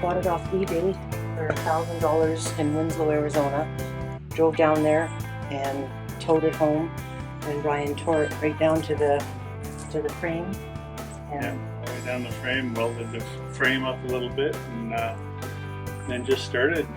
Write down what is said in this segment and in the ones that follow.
bought it off eBay for $1,000 in Winslow, Arizona. Drove down there and towed it home, and Brian tore it right down to the frame. And yeah, right down the frame, welded the frame up a little bit, and then just started.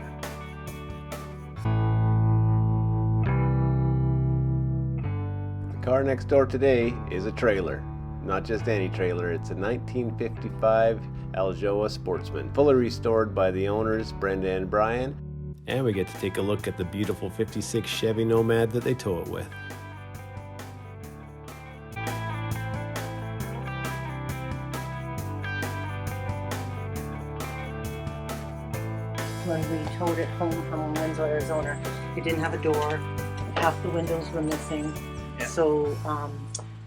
The car next door today is a trailer. Not just any trailer, it's a 1955 Aljoa Sportsman, fully restored by the owners, Brenda and Brian. And we get to take a look at the beautiful 56 Chevy Nomad that they tow it with. when we towed it home from Winslow, Arizona, it didn't have a door. Half the windows were missing. Yeah. So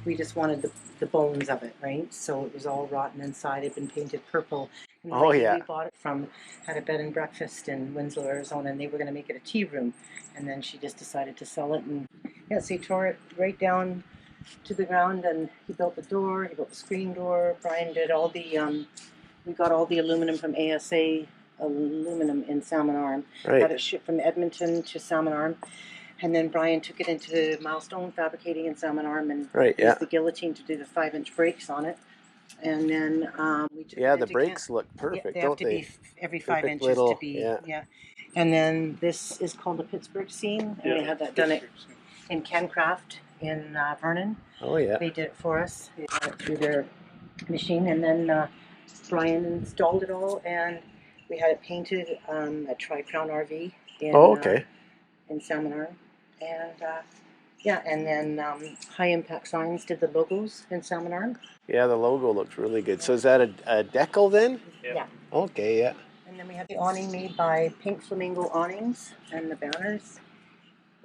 we just wanted the bones of it, right? So it was all rotten inside. It had been painted purple. And Oh, yeah. We bought it had a bed and breakfast in Winslow, Arizona, and they were going to make it a tea room. And then she just decided to sell it. And yeah, so he tore it right down to the ground, and he built the door, he built the screen door. Brian did all the, we got all the aluminum from ASA Aluminum in Salmon Arm. Right. Got it shipped from Edmonton to Salmon Arm. And then Brian took it into Milestone Fabricating in Salmon Arm and used the guillotine to do the 5-inch brakes on it. And then we took yeah, it the into brakes look perfect, they don't have to they? be every 5 inches little, to be, yeah. And then this is called the Pittsburgh seam, and we had that done in Kencraft in Vernon. Oh yeah. They did it for us. They did it through their machine, and then Brian installed it all, and we had it painted at Tri-Crown RV in, in Salmon Arm. And yeah, and then High Impact Signs did the logos in Salmon Arm. Yeah, the logo looks really good. So is that a decal then? Yeah. Okay, yeah. And then we had the awning made by Pink Flamingo Awnings and the banners.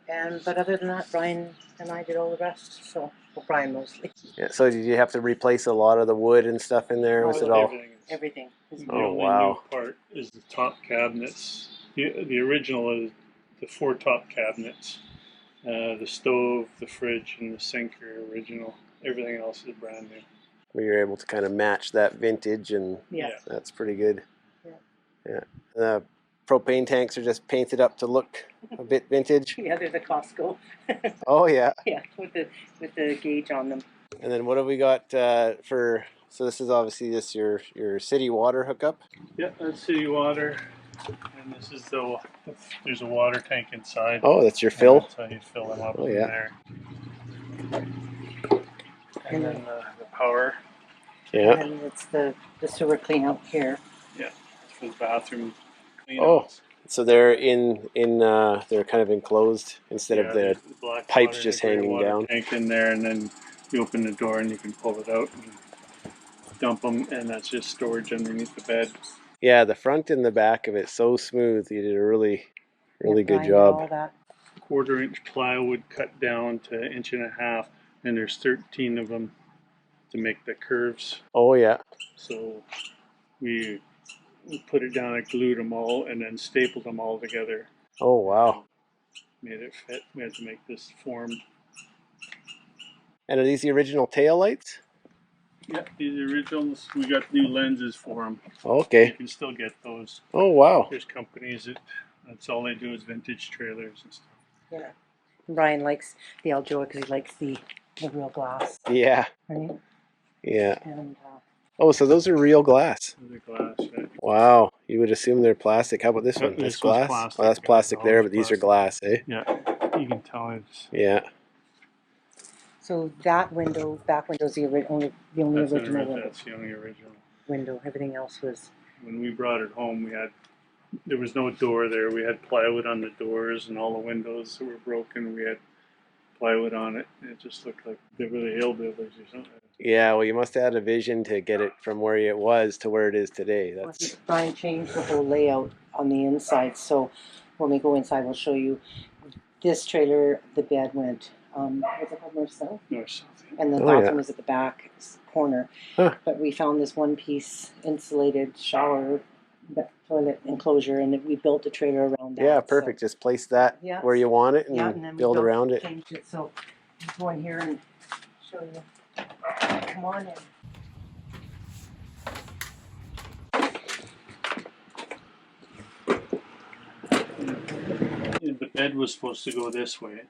But other than that, Brian and I did all the rest. So, well, Brian mostly. Yeah. So did you have to replace a lot of the wood and stuff in there? Was it all? Everything. The Oh, only wow. new part is the top cabinets. The original is the 4 top cabinets. The stove, the fridge, and the sink are original. Everything else is brand new. We were able to kind of match that vintage, and that's pretty good. Yeah. The propane tanks are just painted up to look a bit vintage. Yeah, they're the Costco. Oh yeah. Yeah, with the gauge on them. And then what have we got for? So this is obviously your city water hookup. Yeah, that's city water, and this is there's a water tank inside. Oh, that's your fill. That's how you fill them up. Oh in yeah. There. And then the power. Yeah. And it's the sewer clean out here. Yeah, it's for the bathroom clean. Oh, so they're they're kind of enclosed instead of the black pipes water, just the gray hanging water down. tank in there, and then you open the door and you can pull it out and dump them, and that's just storage underneath the bed. Yeah, the front and the back of it so smooth. You did a really good Brian job. did all that. 1/4-inch plywood cut down to 1.5 inches, and there's 13 of them to make the curves. Oh yeah. So we put it down and glued them all, and then stapled them all together. Oh wow. Made it fit. We had to make this form. And are these the original tail lights? Yep, these originals. We got new lenses for them. Okay. You can still get those. Oh wow. There's companies that's all they do is vintage trailers and stuff. Yeah. Brian likes the Aljoa because he likes the real glass. Yeah. Right? Yeah. And Oh, so those are real glass. The glass, right? Wow. You would assume they're plastic. How about this one? This That's glass? plastic. Oh, that's plastic Yeah, there, but these are glass, eh? Yeah, you can tell it's. Yeah. so that window, back window, is the only original window. That's the only original. Window. Everything else was. When we brought it home, there was no door there. We had plywood on the doors, and all the windows that were broken, we had plywood on it. It just looked like they were the hillbillies or something. Yeah, well, you must have had a vision to get it from where it was to where it is today. That's Brian changed the whole layout on the inside. So when we go inside, we'll show you. This trailer, the bed went. What's it called, north-south? North-south. And the bathroom was at the back corner. Huh. But we found this one-piece insulated shower toilet enclosure, and we built the trailer around that. Yeah, perfect. Just place that where you want it and, then build around it. Changed it. So I'll go in here and show you. Come on in. bed was supposed to go this way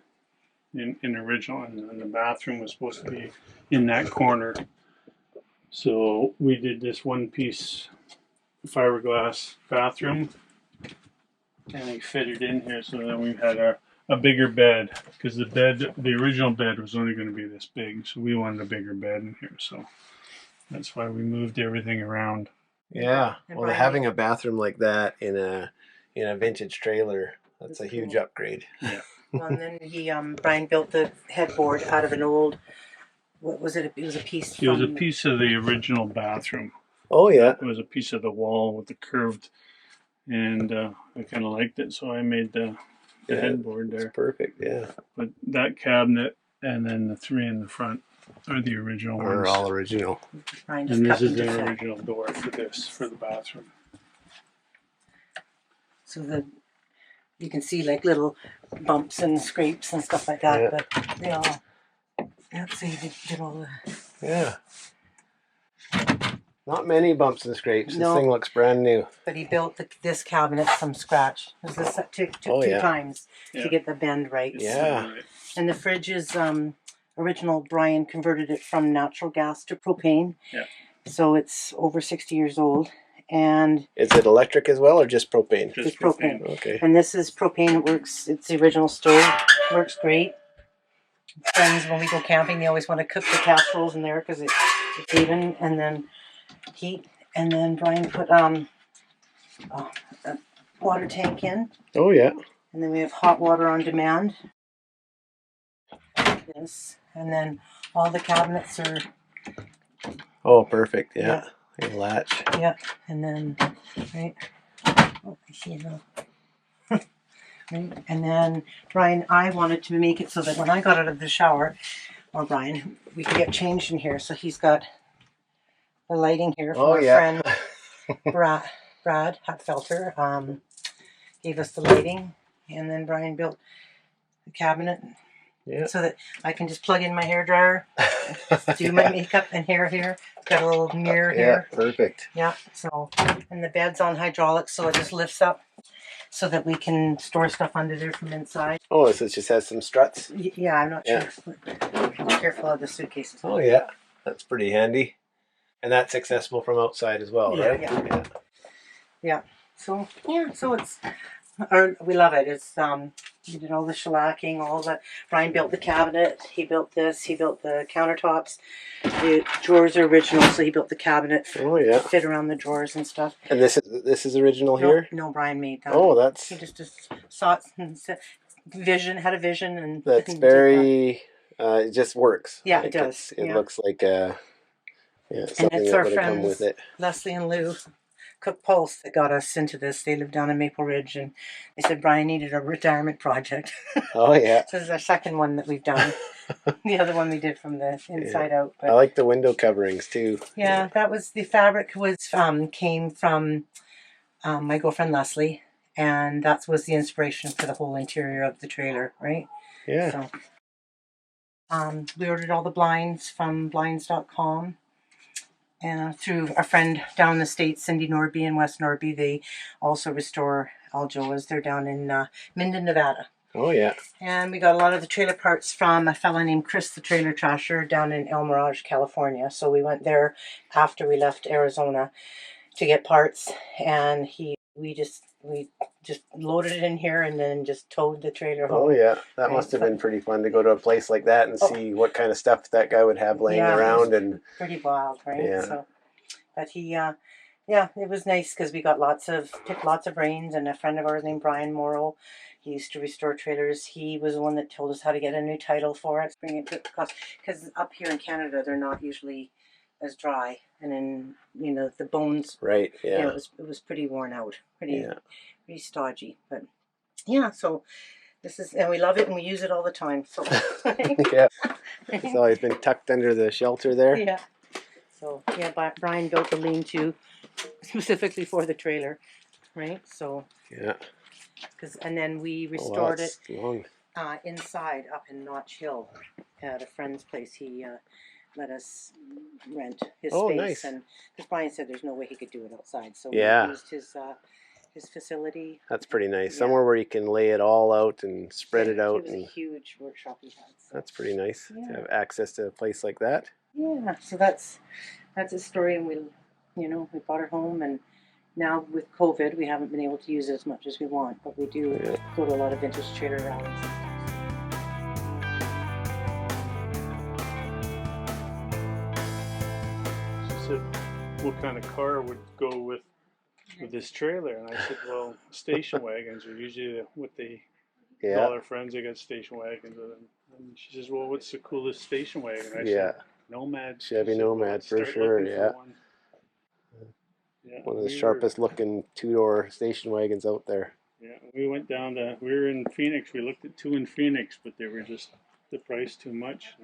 in original, and then the bathroom was supposed to be in that corner. So we did this one piece fiberglass bathroom, and we fitted in here. So then we had a bigger bed, because the original bed was only going to be this big. So we wanted a bigger bed in here. So that's why we moved everything around. Yeah. And Well, Brian having a bathroom like that in a vintage trailer, that's a huge upgrade. Yeah. Well, and then Brian built the headboard out of an old, what was it? It was a piece It was a from, piece of the original bathroom. Oh yeah. It was a piece of the wall with the curved, and I kind of liked it, so I made the headboard there. It's perfect. Yeah. But that cabinet and then the three in the front are the original Are ones. all original. Brian just And cut this is them to the fit. original door for the bathroom. So you can see like little bumps and scrapes and stuff like that, Yeah. but they all, so you did all the, Yeah. Not many bumps and scrapes. No. This thing looks brand new. but he built this cabinet from scratch. It was took Oh, two yeah. times Yeah. to get the bend right. Yeah. And the fridge is original. Brian converted it from natural gas to propane. Yeah. So it's over 60 years old, and Is it electric as well, or just propane? it's propane. Okay. And this is propane. It works. It's the original stove. Works great. Friends, when we go camping, they always want to cook the casseroles in there because it's even. And then heat. And then Brian put a water tank in. Oh yeah. And then we have hot water on demand. This. And then all the cabinets are, Oh, perfect. Yeah. A latch. yeah. And then, right. Oh, I see it now. Right. And then Brian, I wanted to make it so that when I got out of the shower, or Brian, we could get changed in here. So he's got the lighting here from Oh our yeah. friend Brad Hatfelter. Gave us the lighting, and then Brian built the cabinet. Yeah. So that I can just plug in my hairdryer, do my makeup and hair here. Got a little mirror here. Yeah. Perfect. Yeah. So, and the bed's on hydraulics, so it just lifts up so that we can store stuff under there from inside. Oh, so it just has some struts. Yeah, I'm not Yeah. sure. Be careful of the suitcases. Oh yeah. That's pretty handy. And that's accessible from outside as well, Yeah, right? yeah. Yeah. So yeah, so we love it. It's we did all the shellacking, all the Brian built the cabinet, he built this, he built the countertops. The drawers are original, so he built the cabinet Oh yeah. fit around the drawers and stuff. And this is original here? No, Brian made that. Oh, that's He just saw it and had a vision and that's did very it just works. Yeah, Like it does. It Yeah. looks like something it's that our would have come friends. with it. Leslie and Lou Cook Pulse that got us into this. They live down in Maple Ridge, and they said Brian needed a retirement project. Oh yeah. So this is our second one that we've done. The other one we did from the inside out. But I like the window coverings too. yeah, that was the fabric came from my girlfriend Leslie, and that was the inspiration for the whole interior of the trailer, right? Yeah. So we ordered all the blinds from blinds.com. And through a friend down in the States, Cindy Norby in West Norby, they also restore Aljoas. They're down in Minden, Nevada. Oh yeah. And we got a lot of the trailer parts from a fellow named Chris, the trailer trasher, down in El Mirage, California. So we went there after we left Arizona to get parts, and we just loaded it in here and then just towed the trailer home. Oh yeah. That Right, must have so- been pretty fun to go to a place like that and see what kind of stuff that guy would have laying Yeah. around and Pretty wild, right? Yeah. So, but he, it was nice because we got picked lots of brains, and a friend of ours named Brian Morrow, he used to restore trailers. He was the one that told us how to get a new title for it, bring it to the cost. Because up here in Canada, they're not usually as dry, and then the bones. right. Yeah. It was pretty worn out, pretty Yeah. stodgy, but yeah. So this is, and we love it, and we use it all the time. So Yeah. It's always been tucked under the shelter there. yeah. So yeah, Brian built the lean-to specifically for the trailer, right? So Yeah. and then we Oh, wow, restored it's long. it inside up in Notch Hill at a friend's place. He let us rent his Oh, space, nice. and because Brian said there's no way he could do it outside, so Yeah. we used his facility. That's pretty nice. Yeah. Somewhere where you can lay it all out and spread it out. It was And a huge workshop he had. So. that's pretty nice Yeah. to have access to a place like that. Yeah, so that's his story, and we bought her home, and now with COVID, we haven't been able to use it as much as we want, but we do go to a lot of vintage trailer rallies. She said, what kind of car would go with this trailer? And I said, well, station wagons are usually what they all our friends, they got station wagons with them. And she says, well, what's the coolest station wagon? I said, Nomad. Chevy Nomad for sure, yeah. One of the sharpest looking two-door station wagons out there. Yeah, we went down to, we were in Phoenix, we looked at 2 in Phoenix, but they were just the price too much.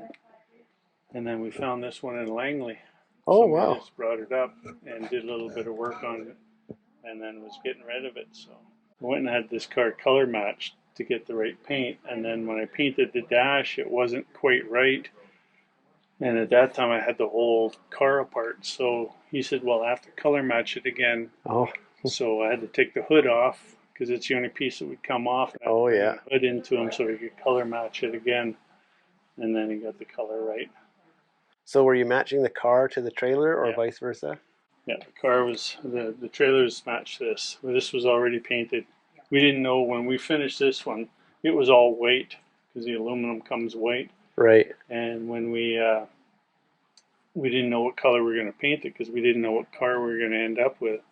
And then we found this one in Langley. Oh, Somebody wow. just brought it up and did a little bit of work on it and then was getting rid of it. So I went and had this car color matched to get the right paint. And then when I painted the dash, it wasn't quite right. And at that time, I had the whole car apart. So he said, well, I have to color match it again. Oh. So I had to take the hood off because it's the only piece that would come off. And I had to put the hood into him so he could color match it again. And then he got the color right. So were you matching the car to the trailer or vice versa? Yeah, the car was, the trailers matched this. This was already painted. We didn't know when we finished this one, it was all white because the aluminum comes white. Right. And when we didn't know what color we were going to paint it because we didn't know what car we were going to end up with.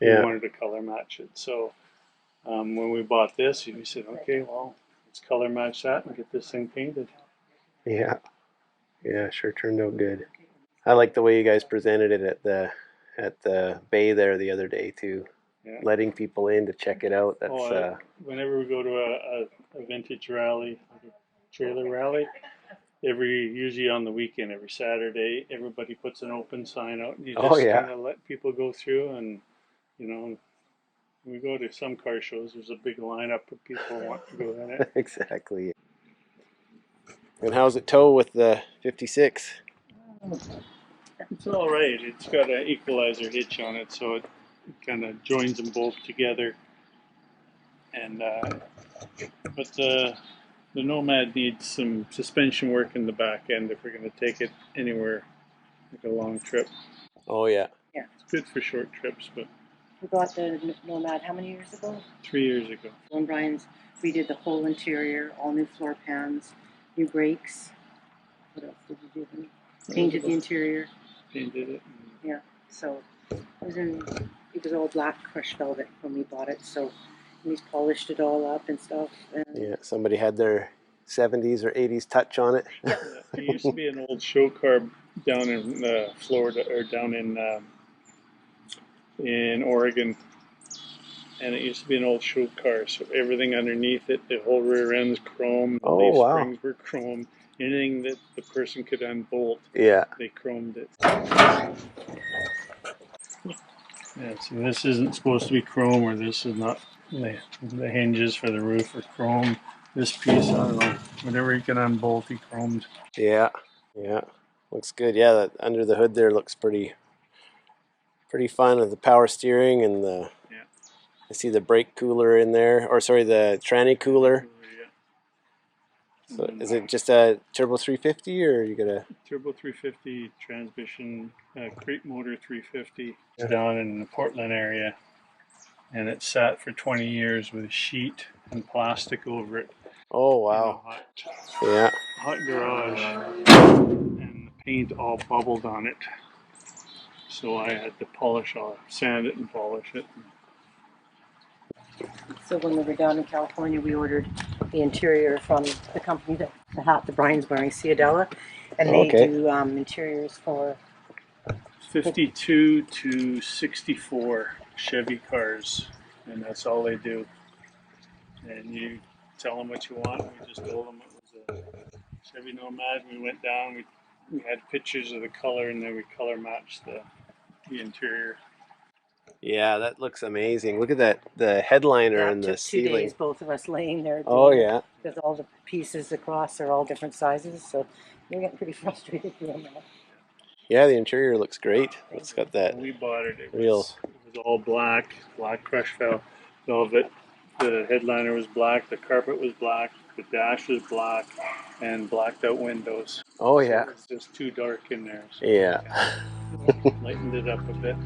We wanted to color match it. So when we bought this, we said, okay, well, let's color match that and get this thing painted. Yeah. Yeah, sure turned out good. I like the way you guys presented it at the bay there the other day too. Yeah. Letting people in to check it out. That's whenever we go to a vintage rally, like a trailer rally, usually on the weekend, every Saturday, everybody puts an open sign out and you just kind of let people go through. And when we go to some car shows, there's a big lineup of people who want to go in it. Exactly. And how's it tow with the 56? It's all right. It's got an equalizer hitch on it, so it kind of joins them both together. And but the Nomad needs some suspension work in the back end if we're going to take it anywhere, like a long trip. Oh yeah. Yeah. It's good for short trips, but. We bought the Nomad how many years ago? 3 years ago. Brenda and Brian's redid the whole interior, all new floor pans, new brakes. What else did you do? Painted the interior. Painted it. Yeah. So it was all black crushed velvet when we bought it. So he's polished it all up and stuff. And yeah. Somebody had their 70s or 80s touch on it. Yeah. It used to be an old show car down in Florida or down in Oregon, and it used to be an old show car, so everything underneath it, the whole rear end's chrome, the leaf springs were chrome, anything that the person could unbolt, they chromed it. Yeah, see, this isn't supposed to be chrome, or this is not, the hinges for the roof are chrome. This piece, I don't know, whatever he can unbolt, he chromed. Yeah, looks good. Yeah, that under the hood there looks pretty fun with the power steering and the. I see the brake cooler in there, or sorry, the tranny cooler. So is it just a turbo 350, or you got a turbo 350 transmission, crate motor 350? It's down in the Portland area, and it sat for 20 years with a sheet and plastic over it. Oh wow! Hot garage, and the paint all bubbled on it. So I had to sand it and polish it. so when we were down in California, we ordered the interior from the company that the hat that Brian's wearing, Ciadella, and they do interiors for 52 to 64 Chevy cars, and that's all they do. And you tell them what you want. We just told them it was a Chevy Nomad. We went down. We had pictures of the color, and then we color matched the interior. Yeah, that looks amazing. Look at that, the headliner and the ceiling. 2 days, both of us laying there. Because all the pieces across are all different sizes, so you're getting pretty frustrated doing that. Yeah, the interior looks great. It's got that. When we bought it, it was all black crushed velvet. The headliner was black, the carpet was black, the dash was black, and blacked out windows. Oh So yeah. it's just too dark in there. So Yeah. lightened it up a bit.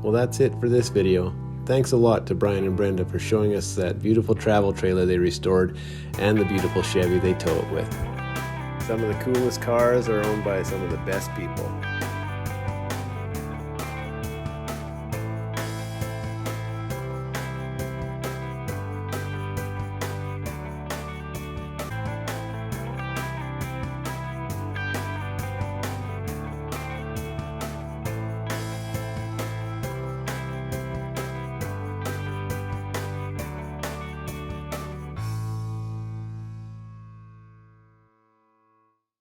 Well, that's it for this video. Thanks a lot to Brian and Brenda for showing us that beautiful travel trailer they restored and the beautiful Chevy they tow it with. Some of the coolest cars are owned by some of the best people.